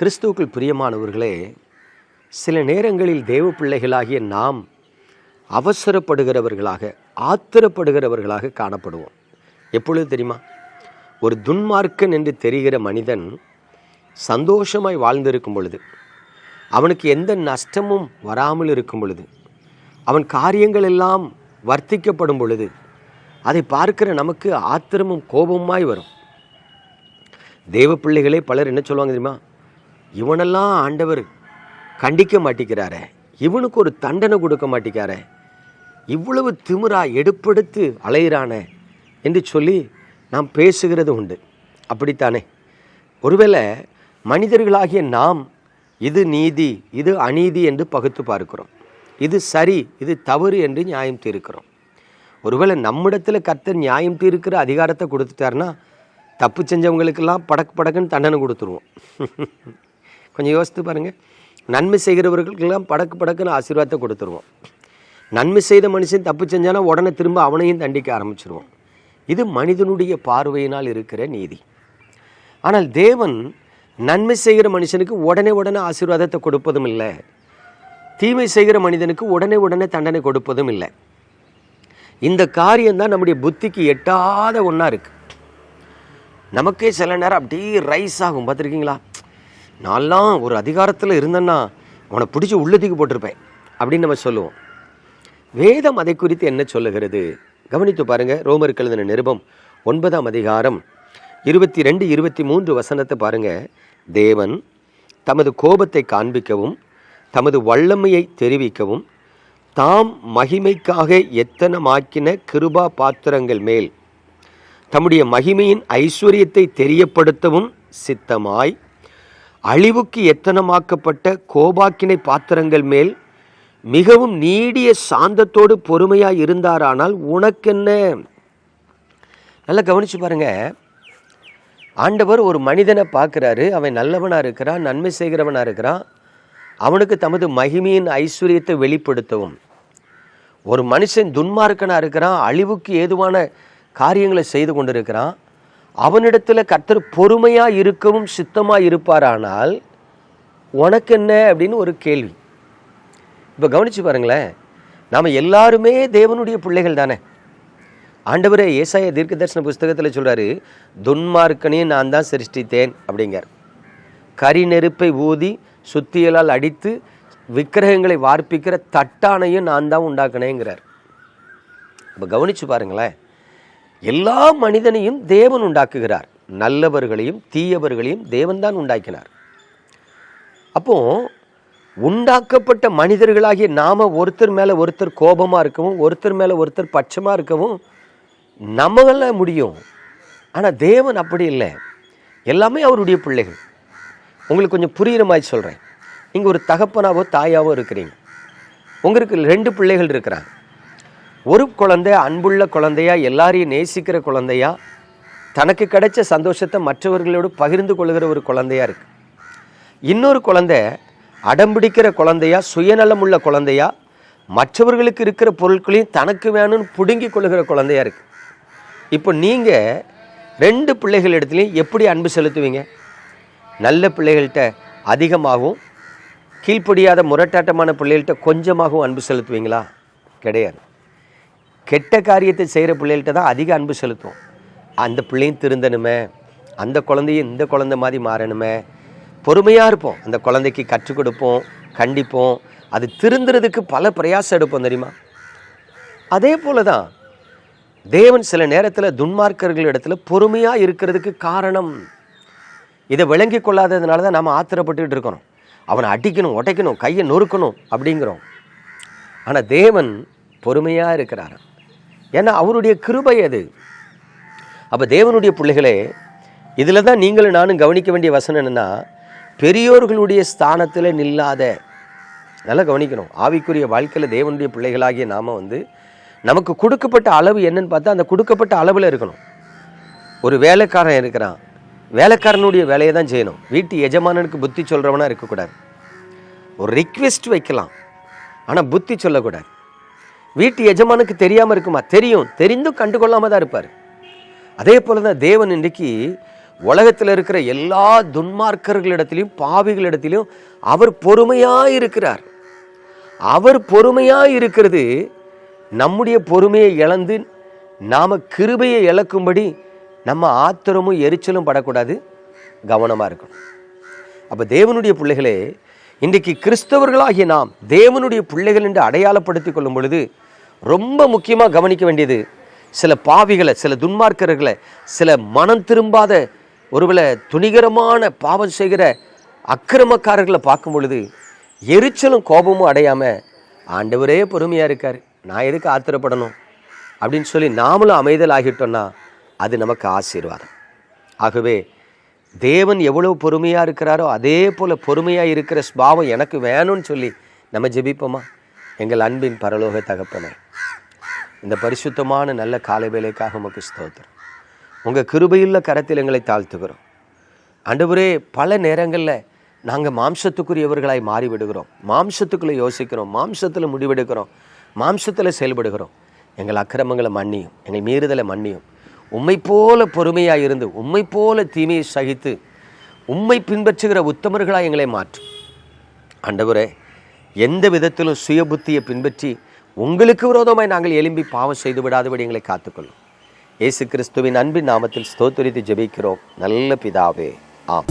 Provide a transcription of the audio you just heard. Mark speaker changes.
Speaker 1: கிறிஸ்துவுக்குள் பிரியமானவர்களே, சில நேரங்களில் தேவ பிள்ளைகளாகிய நாம் அவசரப்படுகிறவர்களாக, ஆத்திரப்படுகிறவர்களாக காணப்படுவோம். எப்பொழுது தெரியுமா? ஒரு துன்மார்க்கன் என்று தெரிகிற மனிதன் சந்தோஷமாய் வாழ்ந்திருக்கும் பொழுது, அவனுக்கு எந்த நஷ்டமும் வராமல் இருக்கும் பொழுது, அவன் காரியங்கள் எல்லாம் வர்த்திக்கப்படும் பொழுது, அதை பார்க்கிற நமக்கு ஆத்திரமும் கோபமாய் வரும். தேவ பிள்ளைகளே பலர் என்ன சொல்லுவாங்க தெரியுமா? இவனெல்லாம் ஆண்டவர் கண்டிக்க மாட்டேங்கிறாரே, இவனுக்கு ஒரு தண்டனை கொடுக்க மாட்டேங்காரே, இவ்வளவு திமிரா எடுப்பெடுத்து அலையிறானே என்று சொல்லி நாம் பேசுகிறது உண்டு. அப்படித்தானே? ஒருவேளை மனிதர்களாகிய நாம் இது நீதி, இது அநீதி என்று பகுத்து பார்க்கிறோம். இது சரி, இது தவறு என்று நியாயம் தீர்க்கிறோம். ஒருவேளை நம்மிடத்தில் கர்த்தர் நியாயம் தீர்க்கிற அதிகாரத்தை கொடுத்துட்டாருன்னா, தப்பு செஞ்சவங்களுக்கெல்லாம் படக்குன்னு தண்டனை கொடுத்துருவோம். கொஞ்சம் யோசித்து பாருங்கள். நன்மை செய்கிறவர்களுக்கெல்லாம் படக்குன்னு ஆசீர்வாதத்தை கொடுத்துருவோம். நன்மை செய்த மனுஷன் தப்பு செஞ்சானா உடனே திரும்ப அவனையும் தண்டிக்க ஆரம்பிச்சிருவோம். இது மனிதனுடைய பார்வையினால் இருக்கிற நீதி. ஆனால் தேவன் நன்மை செய்கிற மனுஷனுக்கு உடனே ஆசீர்வாதத்தை கொடுப்பதும் இல்லை, தீமை செய்கிற மனிதனுக்கு உடனே தண்டனை கொடுப்பதும் இல்லை. இந்த காரியம்தான் நம்முடைய புத்திக்கு எட்டாத ஒன்றா இருக்குது. நமக்கே சில நேரம் அப்படியே ரைஸ் ஆகும். பார்த்துருக்கீங்களா? நான்லாம் ஒரு அதிகாரத்தில் இருந்தேன்னா அவனை பிடிச்சி உள்ளத்துக்கு போட்டிருப்பேன் அப்படின்னு நம்ம சொல்லுவோம். வேதம் அதை குறித்து என்ன சொல்லுகிறது கவனித்து பாருங்கள். ரோமருக்கு எழுதின நிருபம் 9ஆம் அதிகாரம் 22, 23 வசனத்தை பாருங்கள். தேவன் தமது கோபத்தை காண்பிக்கவும், தமது வல்லமையை தெரிவிக்கவும், தாம் மகிமைக்காக எத்தனமாக்கின கிருபா பாத்திரங்கள் மேல் தம்முடைய மகிமையின் ஐஸ்வர்யத்தை தெரியப்படுத்தவும் சித்தமாய், அழிவுக்கு எத்தனமாக்கப்பட்ட கோபாக்கினை பாத்திரங்கள் மேல் மிகவும் நீடிய சாந்தத்தோடு பொறுமையாக இருந்தாரானால் உனக்கென்ன? நல்லா கவனிச்சு பாருங்க. ஆண்டவர் ஒரு மனிதனை பார்க்குறாரு. அவன் நல்லவனாக இருக்கிறான், நன்மை செய்கிறவனாக இருக்கிறான். அவனுக்கு தமது மகிமையின் ஐஸ்வர்யத்தை வெளிப்படுத்தவும். ஒரு மனுஷன் துன்மார்க்கனாக இருக்கிறான், அழிவுக்கு ஏதுவான காரியங்களை செய்து கொண்டிருக்கிறான். அவனிடத்தில் கர்த்தர் பொறுமையாக இருக்கவும் சித்தமாக இருப்பாரானால் உனக்கு என்ன அப்படின்னு ஒரு கேள்வி. இப்போ கவனித்து பாருங்களேன். நாம் எல்லாருமே தேவனுடைய பிள்ளைகள் தானே. ஆண்டவரே ஏசாயா தீர்க்க தரிசன புஸ்தகத்தில் சொல்கிறாரு, துன்மார்க்கனையும் நான் தான் சிருஷ்டித்தேன் அப்படிங்கிறார். கரி நெருப்பை ஊதி சுத்தியலால் அடித்து விக்கிரகங்களை வார்ப்பிக்கிற தட்டானையும் நான் தான் உண்டாக்கினேங்கிறார். இப்போ கவனித்து பாருங்களேன். எல்லா மனிதனையும் தேவன் உண்டாக்குகிறார். நல்லவர்களையும் தீயவர்களையும் தேவன் தான் உண்டாக்கினார். அப்போ உண்டாக்கப்பட்ட மனிதர்களாகிய நாம ஒருத்தர் மேலே ஒருத்தர் கோபமாக இருக்கவும், ஒருத்தர் மேலே ஒருத்தர் பட்சமாக இருக்கவும் நம்மளால முடியும். ஆனால் தேவன் அப்படி இல்லை. எல்லாமே அவருடைய பிள்ளைகள். உங்களுக்கு கொஞ்சம் புரிகிற மாதிரி சொல்கிறேன். நீங்கள் ஒரு தகப்பனாவோ தாயாவோ இருக்கிறீங்க. உங்களுக்கு 2 பிள்ளைகள் இருக்கிறாங்க. ஒரு குழந்தை அன்புள்ள குழந்தையா, எல்லாரையும் நேசிக்கிற குழந்தையா, தனக்கு கிடைச்ச சந்தோஷத்தை மற்றவர்களோடு பகிர்ந்து கொள்கிற ஒரு குழந்தையா இருக்கு. இன்னொரு குழந்தை அடம்பிடிக்கிற குழந்தையா, சுயநலம் உள்ள குழந்தையா, மற்றவர்களுக்கு இருக்கிற பொருட்களையும் தனக்கு வேணும்னு பிடுங்கி கொள்கிற குழந்தையா இருக்கு. இப்போ நீங்கள் 2 பிள்ளைகள் இடத்துலையும் எப்படி அன்பு செலுத்துவீங்க? நல்ல பிள்ளைகள்கிட்ட அதிகமாகவும், கீழ்ப்படியாத முரட்டாட்டமான பிள்ளைகள்கிட்ட கொஞ்சமாகவும் அன்பு செலுத்துவீங்களா? கிடையாது. கெட்ட காரியத்தை செய்கிற பிள்ளைகள்கிட்ட தான் அதிக அன்பு செலுத்துவோம். அந்த பிள்ளையும் திருந்தணுமே, அந்த குழந்தையும் இந்த குழந்தை மாதிரி மாறணுமே, பொறுமையாக இருப்போம். அந்த குழந்தைக்கு கற்றுக் கொடுப்போம், கண்டிப்போம். அது திருந்துறதுக்கு பல பிரயாசம் எடுப்போம் தெரியுமா? அதே போல தான் தேவன் சில நேரத்தில் துன்மார்க்கர்கள் இடத்துல பொறுமையாக இருக்கிறதுக்கு காரணம். இதை விளங்கி கொள்ளாததுனால தான் நாம் ஆத்திரப்பட்டுக்கிட்டு இருக்கிறோம். அவனை அடிக்கணும், உடைக்கணும், கையை நொறுக்கணும் அப்படிங்கிறோம். ஆனால் தேவன் பொறுமையாக இருக்கிறார். ஏன்னா அவருடைய கிருபை அது. அப்போ தேவனுடைய பிள்ளைகளே, இதில் தான் நீங்களும் நானும் கவனிக்க வேண்டிய வசனம் என்னென்னா, பெரியோர்களுடைய ஸ்தானத்தில் நில்லாத. நல்லா கவனிக்கணும். ஆவிக்குரிய வாழ்க்கையில் தேவனுடைய பிள்ளைகளாகிய நாம் நமக்கு கொடுக்கப்பட்ட அளவு என்னன்னு பார்த்தா அந்த கொடுக்கப்பட்ட அளவில் இருக்கணும். ஒரு வேலைக்காரன் இருக்கிறான், வேலைக்காரனுடைய வேலையை தான் செய்யணும். வீட்டு எஜமானனுக்கு புத்தி சொல்கிறவனா இருக்கக்கூடாது. ஒரு ரிக்வெஸ்ட் வைக்கலாம், ஆனால் புத்தி சொல்லக்கூடாது. வீட்டு எஜமானுக்கு தெரியாமல் இருக்குமா? தெரியும், தெரிந்தும் கண்டுகொள்ளாமல் தான் இருப்பார். அதே போல தான் தேவன் இன்றைக்கு உலகத்தில் இருக்கிற எல்லா துன்மார்க்கர்களிடத்திலையும் பாவிகளிடத்திலையும் அவர் பொறுமையாக இருக்கிறார். அவர் பொறுமையாக இருக்கிறது நம்முடைய பொறுமையை இழந்து நாம் கிருபையை இழக்கும்படி நம்ம ஆத்திரமும் எரிச்சலும் படக்கூடாது, கவனமாக இருக்கணும். அப்போ தேவனுடைய பிள்ளைகளே, இன்றைக்கு கிறிஸ்தவர்களாகிய நாம் தேவனுடைய பிள்ளைகள் என்று அடையாளப்படுத்திக் கொள்ளும் பொழுது ரொம்ப முக்கியமாக கவனிக்க வேண்டியது, சில பாவிகளை, சில துன்மார்க்கர்களை, சில மனம் திரும்பாத ஒருவேளை துணிகரமான பாவம் செய்கிற அக்கிரமக்காரர்களை பார்க்கும் பொழுது எரிச்சலும் கோபமும் அடையாமல், ஆண்டவரே பொறுமையாக இருக்கார், நான் எதுக்கு ஆத்திரப்படணும் அப்படின்னு சொல்லி நாமளும் அமைதல் ஆகிட்டோம்னா அது நமக்கு ஆசீர்வாதம். ஆகவே தேவன் எவ்வளோ பொறுமையாக இருக்கிறாரோ அதே போல் பொறுமையாக இருக்கிற ஸ்பாவம் எனக்கு வேணும்னு சொல்லி நம்ம ஜெபிப்போமா? எங்கள் அன்பின் பரலோக தகப்பனே, இந்த பரிசுத்தமான நல்ல காலை வேலைக்காக உமக்கு ஸ்தோத்திரம். உங்கள் கிருபையுள்ள கரத்தில் எங்களை தாழ்த்துகிறோம். ஆண்டவரே, பல நேரங்களில் நாங்கள் மாம்சத்துக்குரியவர்களாய் மாறிவிடுகிறோம், மாம்சத்துக்குள்ளே யோசிக்கிறோம், மாம்சத்தில் முடிவெடுக்கிறோம், மாம்சத்தில் செயல்படுகிறோம். எங்கள் அக்கிரமங்களை மன்னியும், எங்கள் மீறுதலை மன்னியும். உம்மை போல பொறுமையாக இருந்து, உம்மை போல தீமையை சகித்து, உம்மை பின்பற்றுகிற உத்தமர்களாக எங்களை மாற்றும். ஆண்டவரே, எந்த விதத்திலும் சுய புத்தியை பின்பற்றி உங்களுக்கு விரோதமாய் நாங்கள் எழும்பி பாவம் செய்து விடாதபடி எங்களை காத்துக்கொள்ளும். இயேசு கிறிஸ்துவின் அன்பின் நாமத்தில் ஸ்தோத்திரித்து ஜெபிக்கிறோம் நல்ல பிதாவே, ஆம்.